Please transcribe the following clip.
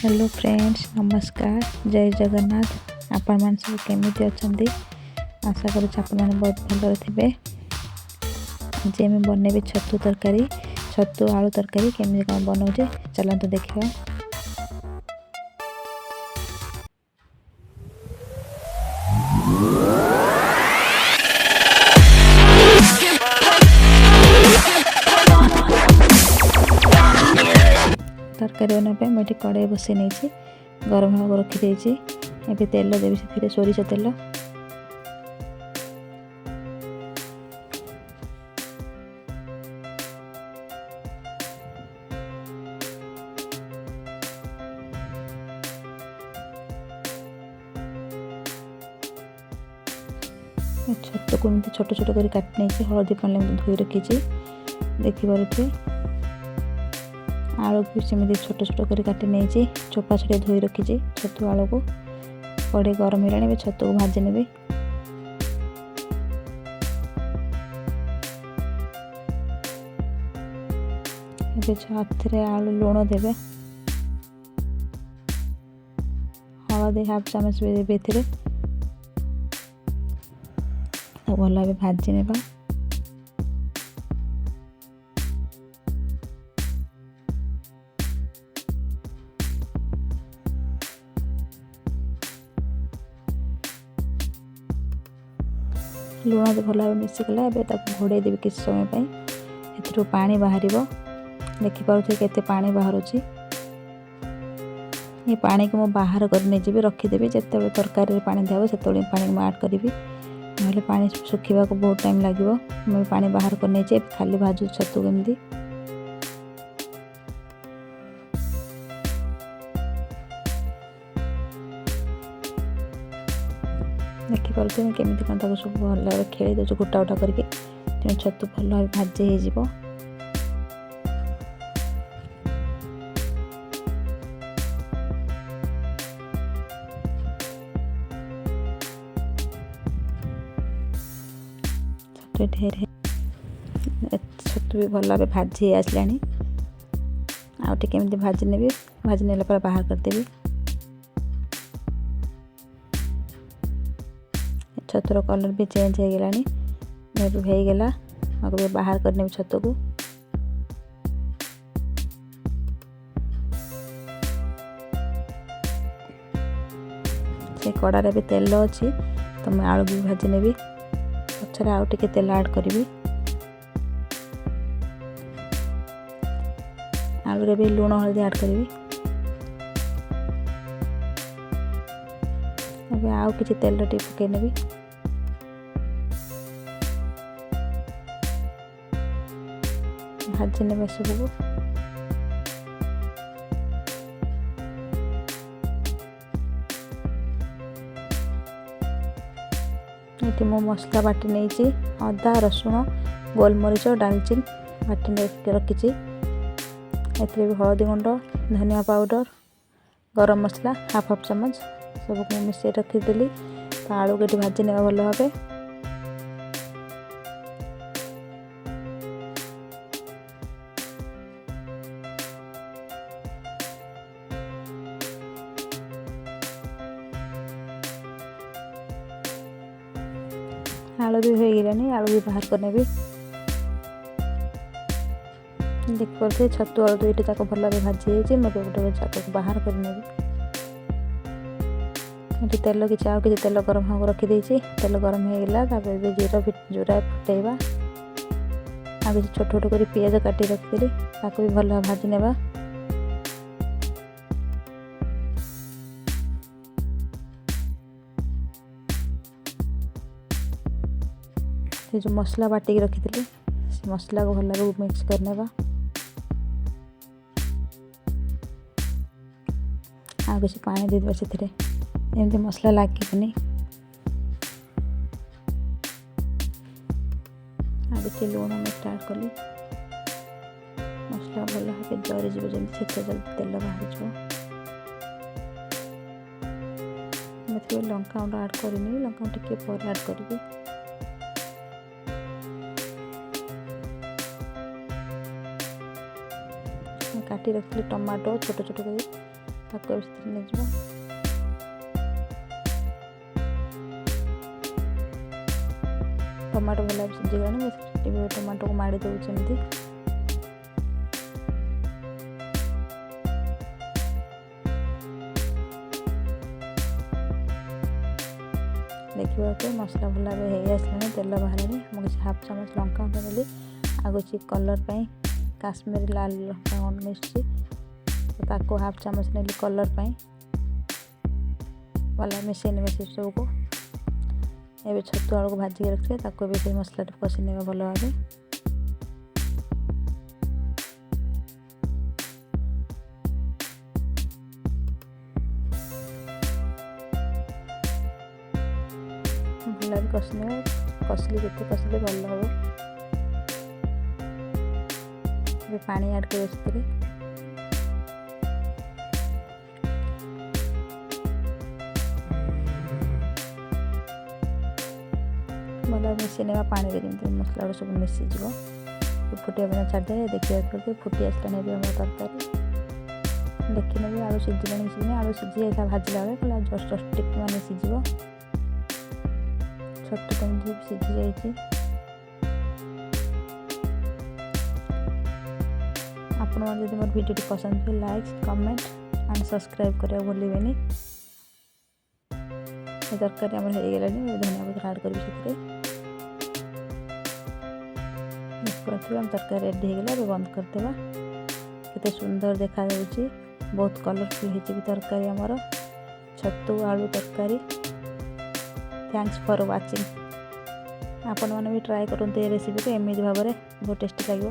Hello friends, नमस्कार, जय जगन्नाथ। आपण मान सब केमिति अछंती? आशा करूँ आपण मैंने बहुत भल थे। आज आम बनैबे छतु तरकारी, छतु आलू तरकारी केमी कौन बनाऊे चलते देखा। तरकारी बनाई मुझे कड़ाई बसई नहीं गरम हवा रखी ए तेल देवी से सोरिष तेल छतु को छोट छोट कर काट नहीं हलदी पानी धोई रखी देखिपे। आलू भी सेमती छोट छोट कर काटी नहीं चोपा छड़े धोई रखी छतु आलू को। कड़े गरम है छतु को भाजी नेबे। आलू लुण देवे, हलदी हाफ चामच भी देवे। भल भाव भाजी नेबा। लुण तो भल भाव मिसिगला। घोड़े देवी किसी समय ए पानी बाहर देखिपे केते पानी बाहर। ये पानी को बाहर कर नहीं जी रखीदेवी। जिते तरकारी पानी दिया से पानी को ऐड करी ना पानी सुखा को बहुत टाइम लगे। मैं पानी बाहर कर नहीं खाली भाजू छतु केमती। देखिपे केमी कौन सब भल भाव खेली दे गोटा गोटा करके छतु भल भाव भाजी हो। ढेर छतु भी भल भाव भाजी आसला। आमती भाजी नेबी। भाजी नेला पर बाहर करदेवी। छतुर कलर भी चेंज हो गलानी। हो गला भी बाहर करने छतु को। से कड़ारे भी तेल अच्छी तो मैं आलू भी भाजी नेबी। पछरे आउ टिके तेल ऐड करी। आलू रे भी लुण हल्दी ऐड करी। अब आउ किछि तेल टी पके नेबी। भाजी नेबे सबको। ये मो मसला बाटी नहीं अदा रसुण गोलमरीच डालचीन बाटी रखी। ए हलदी गुंड धनिया पाउडर गरम मसला हाफ हाफ चामच सबको मिसई रखीदेली। तो आलू के भाजी ने भल भाव। आलू भी हो गलानी। आलू भी बाहर करने भी देखिए छतु आलू दुईटा जाक भल भाव भाजी मैं गोटे जाक बाहर करने। तेल कि तेल गरम हवा रखी तेल गरम हो गला। जीरा फुटेबा। आ छोट छोट कर पियाज काटी रखी भी भल भाव भाजी नेबा। जो मसला बाटिक रखी थी मसला को भल भाव मिक्स करने। आ किसी पानी देदेबा से एमती मसला लगे। आगे लुण मैं स्टार्ट कली। मसला भल भाव जरी जमी जल्दी तेल बाहर जो। लंका गुंड ऐड करनी। लंका टिके पर ऐड करी। काटी रखी टमाटो छोट छोट कर ତାକୁ ଏବେ ସେଥିରେ ନେଇଯିବା। ଟମାଟୋ ଭଲ ଭାବେ ସିଝିଗଲାଣି। ମୁଁ ଟିକେ ଟମାଟୋକୁ ମାଡ଼ି ଦେଉଛି ଏମିତି। ଦେଖିବାକୁ ମସଲା ଭଲ ଭାବେ ହେଇ ଆସିଲାଣି, ତେଲ ବାହାରିଲାଣି। ମୁଁ କିଛି ହାଫ୍ ଚାମଚ ଲଙ୍କା ଗୁଣ୍ଡ ନେଲି, ଆଉ କିଛି କଲର୍ ପାଇଁ କାଶ୍ମୀରୀ ଲାଲ ଲଙ୍କା ଗୁଣ୍ଡ ମିଶିଛି, ତାକୁ ହାଫ୍ ଚାମଚ ନେଲି କଲର୍ ପାଇଁ। ଭଲ ମିଶେଇ ନେବେ ସେସବୁକୁ। ଏବେ ଛତୁ ଆଳୁକୁ ଭାଜିକି ରଖିଥିଲେ ତାକୁ ଏବେ ସେଇ ମସଲାରେ କଷି ନେବା ଭଲ ଭାବେ। ଭଲ ଭାବେ କଷି ନେବା। କଷିଲେ ଯେତେ କଷିଲେ ଭଲ ହେବ। ଏବେ ପାଣି ଆଡ଼୍ କରିବା ସେଥିରେ। ଭଲ ମିଶେଇ ନେବା ପାଣିରେ, ଯେମିତି ମସଲା ଗୁଡ଼ା ସବୁ ମିଶିଯିବ। ଫୁଟିବା ପାଇଁ ଛାଡ଼ିଦେବେ। ଦେଖିବାକୁ ଫୁଟି ଆସିଲାଣି ଏବେ ଆମର ତରକାରୀ। ଦେଖିନେବି ଆଳୁ ସିଝିଲାଣି ସିଝିନି। ଆଳୁ ସିଝି ଯାଇଥିଲା ଭାଜିଲା ବେଳେ, କହିଲା ଜଷ୍ଟ ଟିକେ ମାନେ ସିଝିବ। ଛତୁ କେମିତି ସିଝି ଯାଇଛି। ଆପଣମାନେ ଯଦି ମୋର ଭିଡ଼ିଓଟି ପସନ୍ଦ ହୁଏ ଲାଇକ୍, କମେଣ୍ଟ ଆଣ୍ଡ ସବସ୍କ୍ରାଇବ୍ କରିବାକୁ ଭୁଲିବେନି। ତରକାରୀ ଆମର ହେଇଗଲାଣି। ଧନିଆ ପତ୍ର ଆଡ଼୍ କରିବି ସେଥିରେ। ଆମ ତରକାରୀ ରେଡ଼ି ହେଇଗଲା। ଏବେ ବନ୍ଦ କରିଦେବା। କେତେ ସୁନ୍ଦର ଦେଖାଯାଉଛି। ବହୁତ କଲରଫୁଲ୍ ହେଇଛି ବି ତରକାରୀ ଆମର, ଛତୁ ଆଳୁ ତରକାରୀ। Thanks for watching. ଆପଣମାନେ ବି ଟ୍ରାଏ କରନ୍ତୁ ଏ ରେସିପିକୁ। ଏମିତି ଭାବରେ ବହୁତ ଟେଷ୍ଟି ଲାଗିବ।